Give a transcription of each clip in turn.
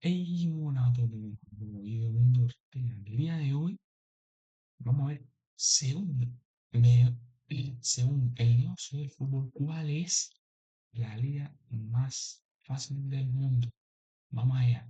Hey, hola, todo el mundo. El día de hoy vamos a ver, me, según el negocio del fútbol, ¿cuál es la liga más fácil del mundo? Vamos allá.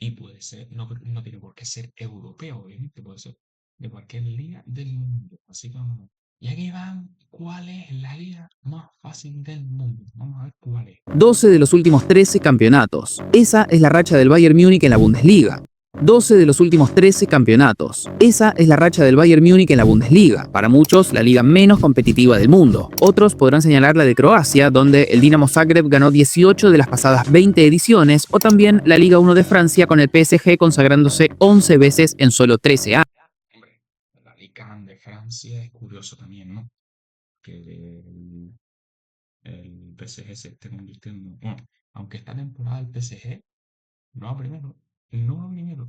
Y puede ser, no tiene por qué ser europeo, obviamente, puede ser de cualquier liga del mundo. Así que vamos a ver. Y aquí van, ¿cuál es la liga más fácil del mundo? Vamos a ver cuál es. 12 de los últimos 13 campeonatos. Esa es la racha del Bayern Múnich en la Bundesliga. 12 de los últimos 13 campeonatos. Esa es la racha del Bayern Múnich en la Bundesliga, para muchos la liga menos competitiva del mundo. Otros podrán señalar la de Croacia, donde el Dinamo Zagreb ganó 18 de las pasadas 20 ediciones, o también la Liga 1 de Francia con el PSG consagrándose 11 veces en solo 13 años. Hombre, la liga de Francia es curioso también, ¿no? Que el PSG se esté convirtiendo, bueno, aunque esta temporada el PSG no va primero, no va primero.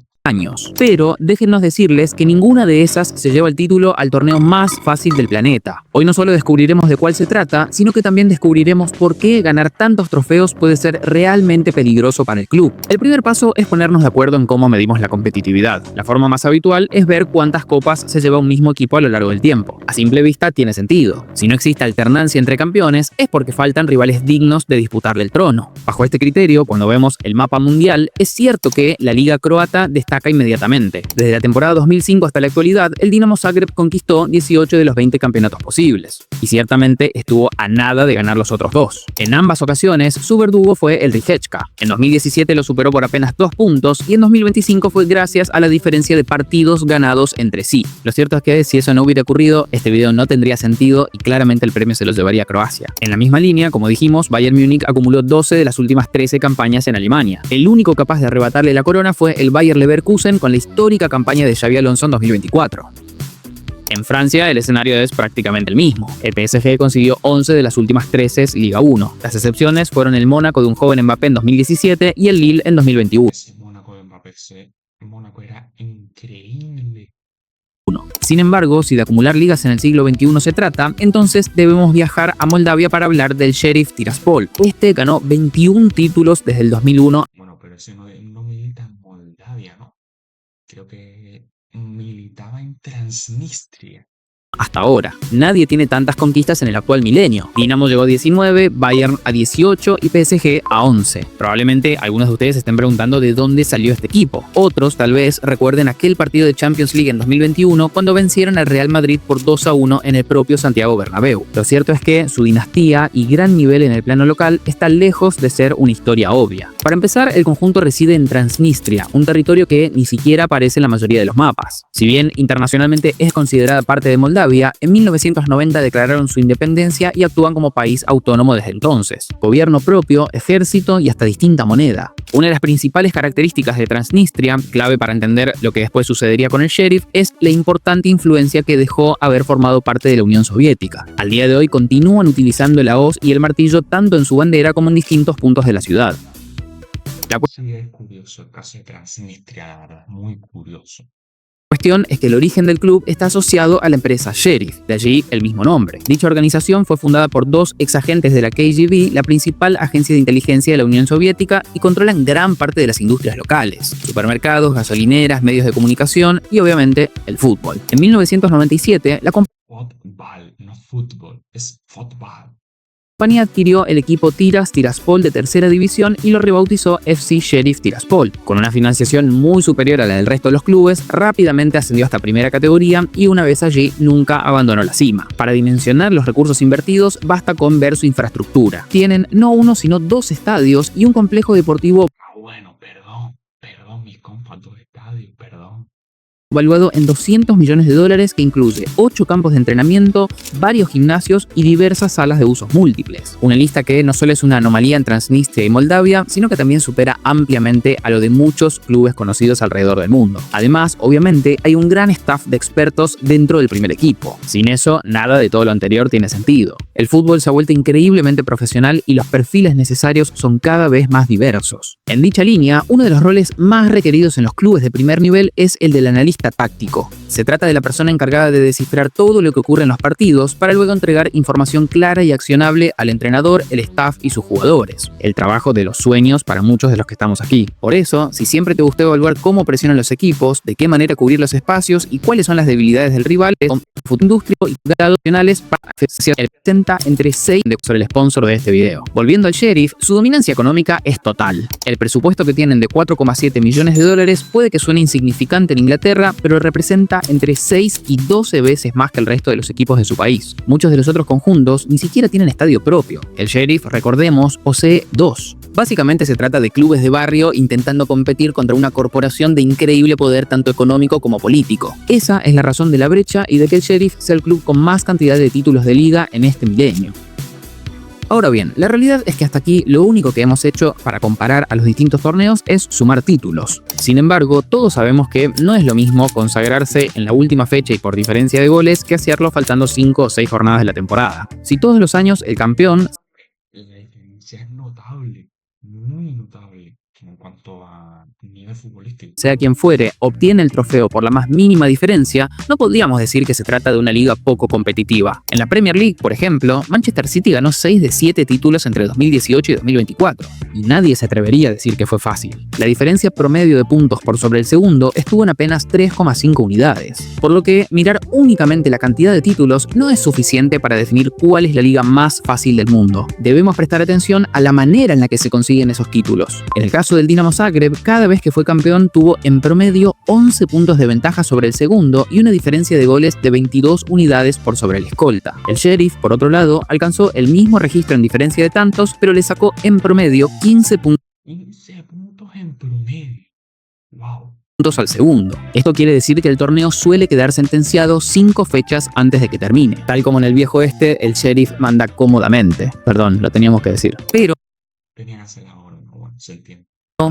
Pero déjennos decirles que ninguna de esas se lleva el título al torneo más fácil del planeta. Hoy no solo descubriremos de cuál se trata, sino que también descubriremos por qué ganar tantos trofeos puede ser realmente peligroso para el club. El primer paso es ponernos de acuerdo en cómo medimos la competitividad. La forma más habitual es ver cuántas copas se lleva un mismo equipo a lo largo del tiempo. A simple vista tiene sentido. Si no existe alternancia entre campeones, es porque faltan rivales dignos de disputarle el trono. Bajo este criterio, cuando vemos el mapa mundial, es cierto que la liga croata destaca inmediatamente. Desde la temporada 2005 hasta la actualidad, el Dinamo Zagreb conquistó 18 de los 20 campeonatos posibles. Y ciertamente estuvo a nada de ganar los otros dos. En ambas ocasiones, su verdugo fue el Rijeka. En 2017 lo superó por apenas 2 puntos y en 2025 fue gracias a la diferencia de partidos ganados entre sí. Lo cierto es que si eso no hubiera ocurrido, este video no tendría sentido y claramente el premio se lo llevaría a Croacia. En la misma línea, como dijimos, Bayern Múnich acumuló 12 de las últimas 13 campañas en Alemania. El único capaz de arrebatarle la corona fue el Bayer Leverkusen con la histórica campaña de Xabi Alonso en 2024. En Francia, el escenario es prácticamente el mismo. El PSG consiguió 11 de las últimas 13 Liga 1. Las excepciones fueron el Mónaco de un joven Mbappé en 2017 y el Lille en 2021. Ese Mónaco de Mbappé, Mónaco era increíble. Sin embargo, si de acumular ligas en el siglo XXI se trata, entonces debemos viajar a Moldavia para hablar del Sheriff Tiraspol. Este ganó 21 títulos desde el 2001. Bueno, pero ese no milita en Moldavia, ¿no? Creo que militaba en Transnistria. Hasta ahora, nadie tiene tantas conquistas en el actual milenio. Dinamo llegó a 19, Bayern a 18 y PSG a 11. Probablemente algunos de ustedes estén preguntando de dónde salió este equipo. Otros tal vez recuerden aquel partido de Champions League en 2021 cuando vencieron al Real Madrid por 2-1 en el propio Santiago Bernabéu. Lo cierto es que su dinastía y gran nivel en el plano local está lejos de ser una historia obvia. Para empezar, el conjunto reside en Transnistria, un territorio que ni siquiera aparece en la mayoría de los mapas. Si bien internacionalmente es considerada parte de Moldavia, en 1990 declararon su independencia y actúan como país autónomo desde entonces. Gobierno propio, ejército y hasta distinta moneda. Una de las principales características de Transnistria, clave para entender lo que después sucedería con el Sheriff, es la importante influencia que dejó haber formado parte de la Unión Soviética. Al día de hoy continúan utilizando la hoz y el martillo tanto en su bandera como en distintos puntos de la ciudad. Sí, es curioso el caso de Transnistria, la verdad, muy curioso. La cuestión es que el origen del club está asociado a la empresa Sheriff, de allí el mismo nombre. Dicha organización fue fundada por 2 exagentes de la KGB, la principal agencia de inteligencia de la Unión Soviética, y controlan gran parte de las industrias locales: supermercados, gasolineras, medios de comunicación y obviamente el fútbol. En 1997, la Fútbol, no fútbol, es fútbol. compañía adquirió el equipo Tiraspol de tercera división y lo rebautizó FC Sheriff Tiraspol. Con una financiación muy superior a la del resto de los clubes, rápidamente ascendió hasta primera categoría y una vez allí nunca abandonó la cima. Para dimensionar los recursos invertidos basta con ver su infraestructura. Tienen no uno sino 2 estadios y un complejo deportivo Bueno, perdón, mis compas, 2 estadios, perdón. Valuado en $200 millones que incluye 8 campos de entrenamiento, varios gimnasios y diversas salas de usos múltiples. Una lista que no solo es una anomalía en Transnistria y Moldavia, sino que también supera ampliamente a lo de muchos clubes conocidos alrededor del mundo. Además, obviamente, hay un gran staff de expertos dentro del primer equipo. Sin eso, nada de todo lo anterior tiene sentido. El fútbol se ha vuelto increíblemente profesional y los perfiles necesarios son cada vez más diversos. En dicha línea, uno de los roles más requeridos en los clubes de primer nivel es el del analista táctico. Se trata de la persona encargada de descifrar todo lo que ocurre en los partidos para luego entregar información clara y accionable al entrenador, el staff y sus jugadores. El trabajo de los sueños para muchos de los que estamos aquí. Por eso, si siempre te gustó evaluar cómo presionan los equipos, de qué manera cubrir los espacios y cuáles son las debilidades del rival, con Industria y grados nacionales para el presenta entre 6 sobre el sponsor de este video. Volviendo al Sheriff, su dominancia económica es total. El presupuesto que tienen de 4,7 millones de dólares puede que suene insignificante en Inglaterra, pero representa entre 6 y 12 veces más que el resto de los equipos de su país. Muchos de los otros conjuntos ni siquiera tienen estadio propio. El Sheriff, recordemos, posee 2. Básicamente se trata de clubes de barrio intentando competir contra una corporación de increíble poder tanto económico como político. Esa es la razón de la brecha y de que el Sheriff sea el club con más cantidad de títulos de liga en este milenio. Ahora bien, la realidad es que hasta aquí lo único que hemos hecho para comparar a los distintos torneos es sumar títulos. Sin embargo, todos sabemos que no es lo mismo consagrarse en la última fecha y por diferencia de goles que hacerlo faltando 5 o 6 jornadas de la temporada. Si todos los años el campeón La diferencia es notable, muy notable en cuanto a nivel futbolístico. sea quien fuere, obtiene el trofeo por la más mínima diferencia, no podríamos decir que se trata de una liga poco competitiva. En la Premier League, por ejemplo, Manchester City ganó 6 de 7 títulos entre 2018 y 2024, y nadie se atrevería a decir que fue fácil. La diferencia promedio de puntos por sobre el segundo estuvo en apenas 3,5 unidades, por lo que mirar únicamente la cantidad de títulos no es suficiente para definir cuál es la liga más fácil del mundo. Debemos prestar atención a la manera en la que se consiguen esos títulos. En el caso del Dinamo Zagreb, cada vez que fue campeón tuvo en promedio 11 puntos de ventaja sobre el segundo y una diferencia de goles de 22 unidades por sobre el escolta. El Sheriff, por otro lado, alcanzó el mismo registro en diferencia de tantos, pero le sacó en promedio 15 puntos 15 puntos en promedio. Wow. al segundo. Esto quiere decir que el torneo suele quedar sentenciado 5 fechas antes de que termine. Tal como en el viejo este, el Sheriff manda cómodamente. Perdón, lo teníamos que decir. Pero Tenían que hacer ahora, no, bueno, se entiende.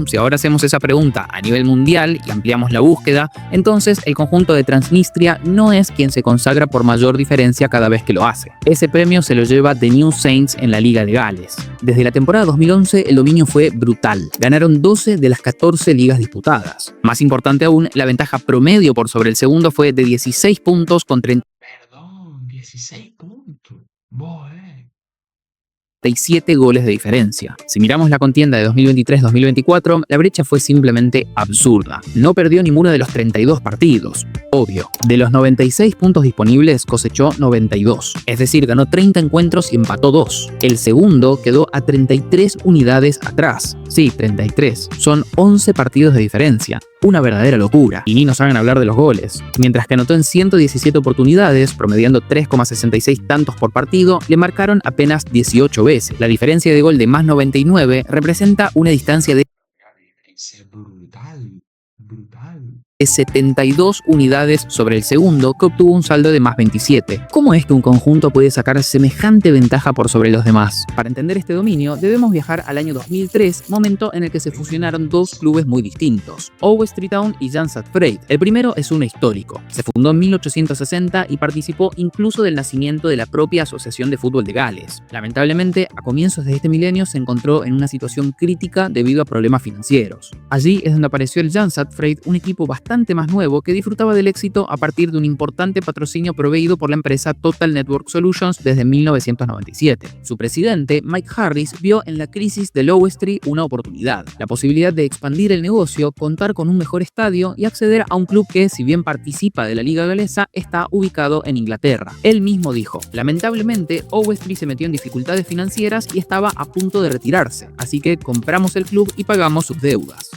si ahora hacemos esa pregunta a nivel mundial y ampliamos la búsqueda, entonces el conjunto de Transnistria no es quien se consagra por mayor diferencia cada vez que lo hace. Ese premio se lo lleva The New Saints en la Liga de Gales. Desde la temporada 2011 el dominio fue brutal. Ganaron 12 de las 14 ligas disputadas. Más importante aún, la ventaja promedio por sobre el segundo fue de 16 puntos con Perdón, 16 puntos. Boy. 37 goles de diferencia. Si miramos la contienda de 2023-2024, la brecha fue simplemente absurda. No perdió ninguno de los 32 partidos. Obvio, de los 96 puntos disponibles cosechó 92. Es decir, ganó 30 encuentros y empató 2. El segundo quedó a 33 unidades atrás. Sí, 33. Son 11 partidos de diferencia. Una verdadera locura. Y ni nos hagan hablar de los goles. Mientras que anotó en 117 oportunidades, promediando 3,66 tantos por partido, le marcaron apenas 18 veces. La diferencia de gol de más 99 representa una distancia de La diferencia es brutal, brutal. 72 unidades sobre el segundo, que obtuvo un saldo de más 27. ¿Cómo es que un conjunto puede sacar semejante ventaja por sobre los demás? Para entender este dominio, debemos viajar al año 2003, momento en el que se fusionaron dos clubes muy distintos, Owe Street Town y Jan Freight. El primero es uno histórico. Se fundó en 1860 y participó incluso del nacimiento de la propia Asociación de Fútbol de Gales. Lamentablemente, a comienzos de este milenio se encontró en una situación crítica debido a problemas financieros. Allí es donde apareció el Jan Freight, un equipo bastante más nuevo que disfrutaba del éxito a partir de un importante patrocinio proveído por la empresa Total Network Solutions desde 1997. Su presidente, Mike Harris, vio en la crisis de Lowe Street una oportunidad, la posibilidad de expandir el negocio, contar con un mejor estadio y acceder a un club que, si bien participa de la liga galesa, está ubicado en Inglaterra. Él mismo dijo: lamentablemente, Owe Street se metió en dificultades financieras y estaba a punto de retirarse, así que compramos el club y pagamos sus deudas.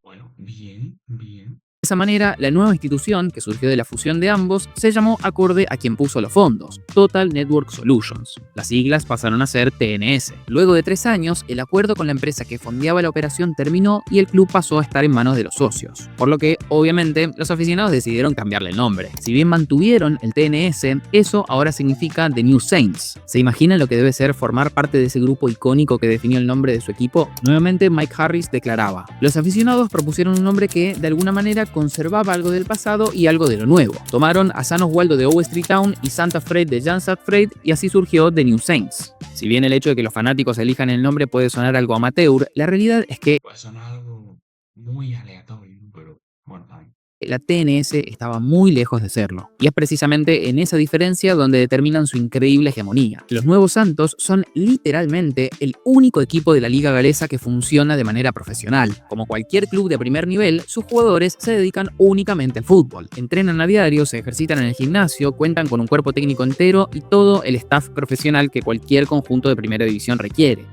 Bueno, bien, bien. De esa manera, la nueva institución, que surgió de la fusión de ambos, se llamó acorde a quien puso los fondos, Total Network Solutions. Las siglas pasaron a ser TNS. Luego de 3 años, el acuerdo con la empresa que fondeaba la operación terminó y el club pasó a estar en manos de los socios. Por lo que, obviamente, los aficionados decidieron cambiarle el nombre. Si bien mantuvieron el TNS, eso ahora significa The New Saints. ¿Se imaginan lo que debe ser formar parte de ese grupo icónico que definió el nombre de su equipo? Nuevamente, Mike Harris declaraba: los aficionados propusieron un nombre que, de alguna manera, conservaba algo del pasado y algo de lo nuevo. Tomaron a San Oswaldo de Owe Street Town y Santa Freight de Jan Freight y así surgió The New Saints. Si bien el hecho de que los fanáticos elijan el nombre puede sonar algo amateur, la realidad es que Puede sonar algo muy aleatorio, pero bueno, también. La TNS estaba muy lejos de serlo. Y es precisamente en esa diferencia donde determinan su increíble hegemonía. Los Nuevos Santos son literalmente el único equipo de la liga galesa que funciona de manera profesional. Como cualquier club de primer nivel, sus jugadores se dedican únicamente al fútbol. Entrenan a diario, se ejercitan en el gimnasio, cuentan con un cuerpo técnico entero y todo el staff profesional que cualquier conjunto de primera división requiere.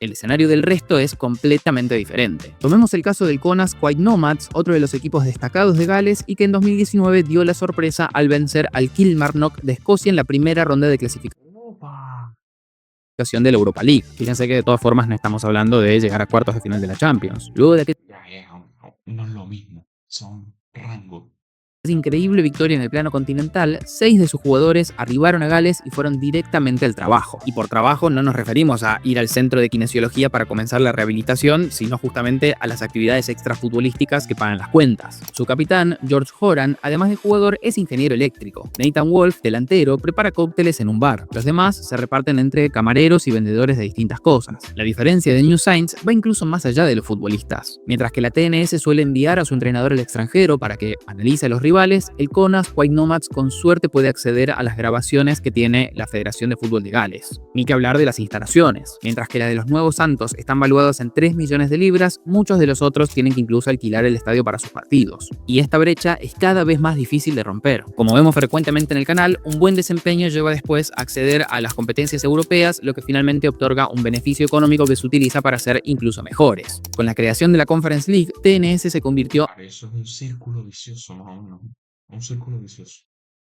El escenario del resto es completamente diferente. Tomemos el caso del Kaunas White Nomads, otro de los equipos destacados de Gales y que en 2019 dio la sorpresa al vencer al Kilmarnock de Escocia en la primera ronda de clasificación Opa. de la Europa League. Fíjense que de todas formas no estamos hablando de llegar a cuartos de final de la Champions. Luego de que Ya, no es lo mismo. Son rango. increíble victoria en el plano continental, 6 de sus jugadores arribaron a Gales y fueron directamente al trabajo. Y por trabajo no nos referimos a ir al centro de kinesiología para comenzar la rehabilitación, sino justamente a las actividades extrafutbolísticas que pagan las cuentas. Su capitán, George Horan, además de jugador, es ingeniero eléctrico. Nathan Wolf, delantero, prepara cócteles en un bar. Los demás se reparten entre camareros y vendedores de distintas cosas. La diferencia de New Saints va incluso más allá de los futbolistas. Mientras que la TNS suele enviar a su entrenador al extranjero para que analice a los rivales, el Kaunas White Nomads con suerte puede acceder a las grabaciones que tiene la Federación de Fútbol de Gales. Ni que hablar de las instalaciones. Mientras que las de los Nuevos Santos están valuadas en 3 millones de libras, muchos de los otros tienen que incluso alquilar el estadio para sus partidos. Y esta brecha es cada vez más difícil de romper. Como vemos frecuentemente en el canal, un buen desempeño lleva después a acceder a las competencias europeas, lo que finalmente otorga un beneficio económico que se utiliza para ser incluso mejores. Con la creación de la Conference League, TNS se convirtió Eso es un círculo vicioso, no. Un círculo vicioso.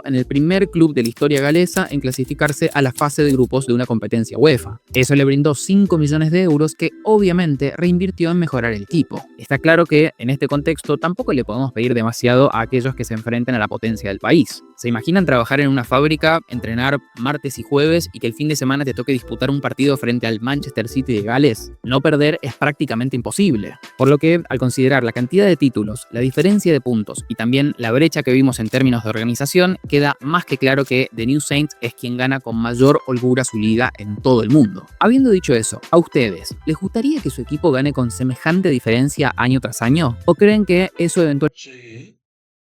en el primer club de la historia galesa en clasificarse a la fase de grupos de una competencia UEFA. Eso le brindó 5 millones de euros que obviamente reinvirtió en mejorar el equipo. Está claro que en este contexto tampoco le podemos pedir demasiado a aquellos que se enfrenten a la potencia del país. ¿Se imaginan trabajar en una fábrica, entrenar martes y jueves y que el fin de semana te toque disputar un partido frente al Manchester City de Gales? No perder es prácticamente imposible. Por lo que, al considerar la cantidad de títulos, la diferencia de puntos y también la brecha que vimos en términos de organización, queda más que claro que The New Saints es quien gana con mayor holgura su liga en todo el mundo. Habiendo dicho eso, ¿a ustedes les gustaría que su equipo gane con semejante diferencia año tras año? ¿O creen que eso eventualmente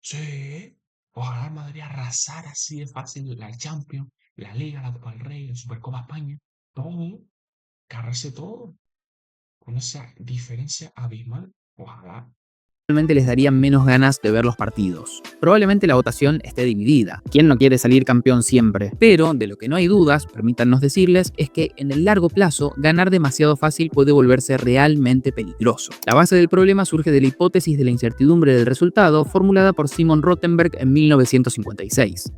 Sí. Ojalá el Madrid arrasara así de fácil la Champions, la Liga, la Copa del Rey, la Supercopa España, todo, cargarse todo, con esa diferencia abismal? Ojalá. les daría menos ganas de ver los partidos? Probablemente la votación esté dividida. ¿Quién no quiere salir campeón siempre? Pero de lo que no hay dudas, permítanos decirles, es que en el largo plazo ganar demasiado fácil puede volverse realmente peligroso. La base del problema surge de la hipótesis de la incertidumbre del resultado formulada por Simon Rothenberg en 1956.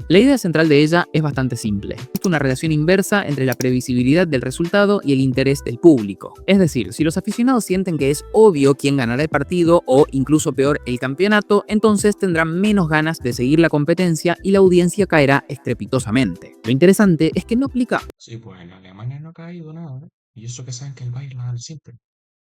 La idea central de ella es bastante simple. Es una relación inversa entre la previsibilidad del resultado y el interés del público. Es decir, si los aficionados sienten que es obvio quién ganará el partido o, incluso peor, el campeonato, entonces tendrán menos ganas de seguir la competencia y la audiencia caerá estrepitosamente. Lo interesante es que no aplica Sí, pues en Alemania no ha caído nada, ¿eh? Y eso que saben que el Bayern la gana siempre.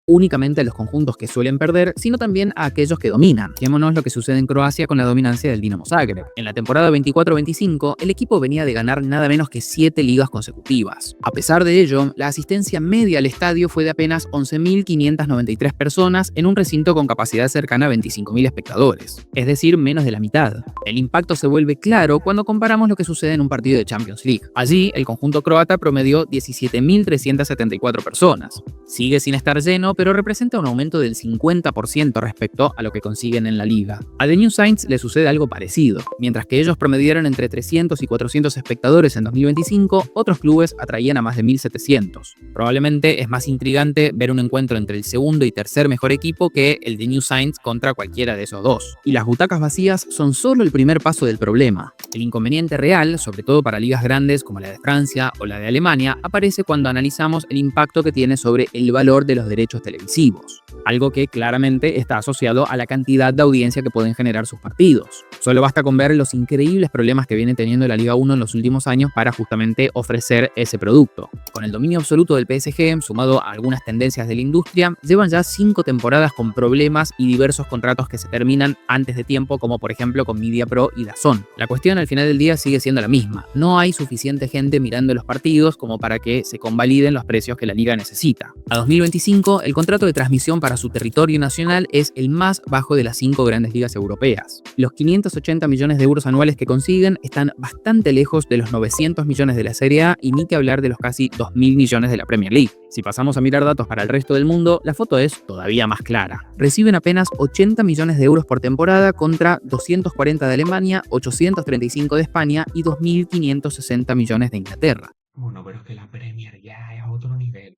únicamente a los conjuntos que suelen perder, sino también a aquellos que dominan. Fijémonos lo que sucede en Croacia con la dominancia del Dinamo Zagreb. En la temporada 24-25, el equipo venía de ganar nada menos que 7 ligas consecutivas. A pesar de ello, la asistencia media al estadio fue de apenas 11.593 personas en un recinto con capacidad cercana a 25.000 espectadores, es decir, menos de la mitad. El impacto se vuelve claro cuando comparamos lo que sucede en un partido de Champions League. Allí, el conjunto croata promedió 17.374 personas. Sigue sin estar lleno, pero representa un aumento del 50% respecto a lo que consiguen en la liga. A The New Saints le sucede algo parecido. Mientras que ellos promediaron entre 300 y 400 espectadores en 2025, otros clubes atraían a más de 1.700. Probablemente es más intrigante ver un encuentro entre el segundo y tercer mejor equipo que el de New Saints contra cualquiera de esos dos. Y las butacas vacías son solo el primer paso del problema. El inconveniente real, sobre todo para ligas grandes como la de Francia o la de Alemania, aparece cuando analizamos el impacto que tiene sobre el valor de los derechos televisivos, algo que claramente está asociado a la cantidad de audiencia que pueden generar sus partidos. Solo basta con ver los increíbles problemas que viene teniendo la Liga 1 en los últimos años para justamente ofrecer ese producto. Con el dominio absoluto del PSG, sumado a algunas tendencias de la industria, llevan ya 5 temporadas con problemas y diversos contratos que se terminan antes de tiempo, como por ejemplo con Media Pro y DAZN. La cuestión al final del día sigue siendo la misma. No hay suficiente gente mirando los partidos como para que se convaliden los precios que la liga necesita. A 2025, el contrato de transmisión para su territorio nacional es el más bajo de las 5 grandes ligas europeas. Los 580 millones de euros anuales que consiguen están bastante lejos de los 900 millones de la Serie A y ni que hablar de los casi 2.000 millones de la Premier League. Si pasamos a mirar datos para el resto del mundo, la foto es todavía más clara. Reciben apenas 80 millones de euros por temporada contra 240 de Alemania, 835 de España y 2.560 millones de Inglaterra. Bueno, pero es que la Premier ya es otro nivel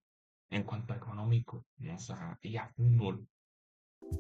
en cuanto a económico, o sea, y a fútbol.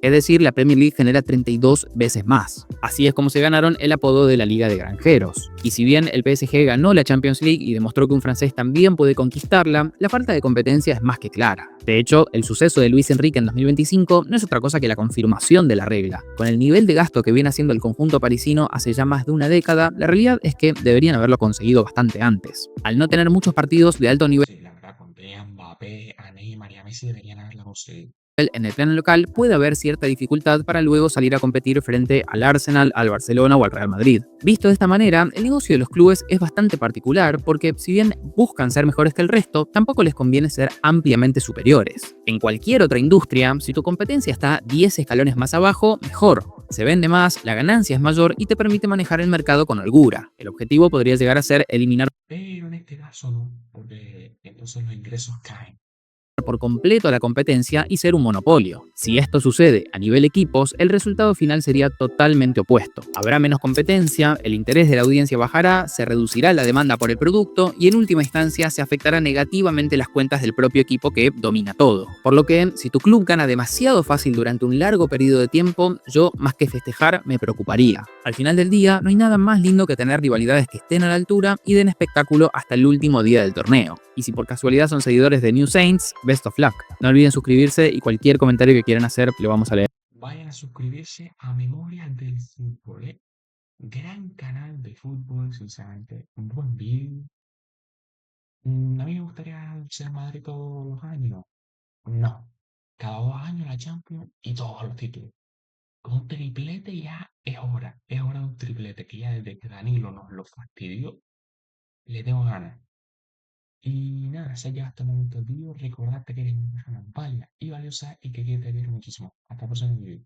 Es decir, la Premier League genera 32 veces más. Así es como se ganaron el apodo de la Liga de Granjeros. Y si bien el PSG ganó la Champions League y demostró que un francés también puede conquistarla, la falta de competencia es más que clara. De hecho, el suceso de Luis Enrique en 2025 no es otra cosa que la confirmación de la regla. Con el nivel de gasto que viene haciendo el conjunto parisino hace ya más de una década, la realidad es que deberían haberlo conseguido bastante antes. Al no tener muchos partidos de alto nivel Sí, la verdad, con a Mbappé, a Neymar y a Messi deberían haberla conseguido. en el plano local, puede haber cierta dificultad para luego salir a competir frente al Arsenal, al Barcelona o al Real Madrid. Visto de esta manera, el negocio de los clubes es bastante particular porque si bien buscan ser mejores que el resto, tampoco les conviene ser ampliamente superiores. En cualquier otra industria, si tu competencia está 10 escalones más abajo, mejor. Se vende más, la ganancia es mayor y te permite manejar el mercado con holgura. El objetivo podría llegar a ser eliminar Pero en este caso no, porque entonces los ingresos caen. por completo a la competencia y ser un monopolio. Si esto sucede a nivel equipos, el resultado final sería totalmente opuesto. Habrá menos competencia, el interés de la audiencia bajará, se reducirá la demanda por el producto y en última instancia se afectará negativamente las cuentas del propio equipo que domina todo. Por lo que, si tu club gana demasiado fácil durante un largo periodo de tiempo, yo, más que festejar, me preocuparía. Al final del día, no hay nada más lindo que tener rivalidades que estén a la altura y den espectáculo hasta el último día del torneo. Y si por casualidad son seguidores de New Saints, best of luck. No olviden suscribirse y cualquier comentario que quieran hacer lo vamos a leer. Vayan a suscribirse a Memorias del Fútbol, ¿eh? Gran canal de fútbol, sinceramente. Un buen vídeo. A mí me gustaría ser Madrid todos los años. No. Cada 2 años la Champions y todos los títulos. Con un triplete ya es hora de un triplete, que ya desde que Danilo nos lo fastidió, le tengo ganas. Y nada, si has llegado hasta el momento del vídeo, recordarte que eres una persona válida y valiosa y que quieres te muchísimo. Hasta el próximo vídeo.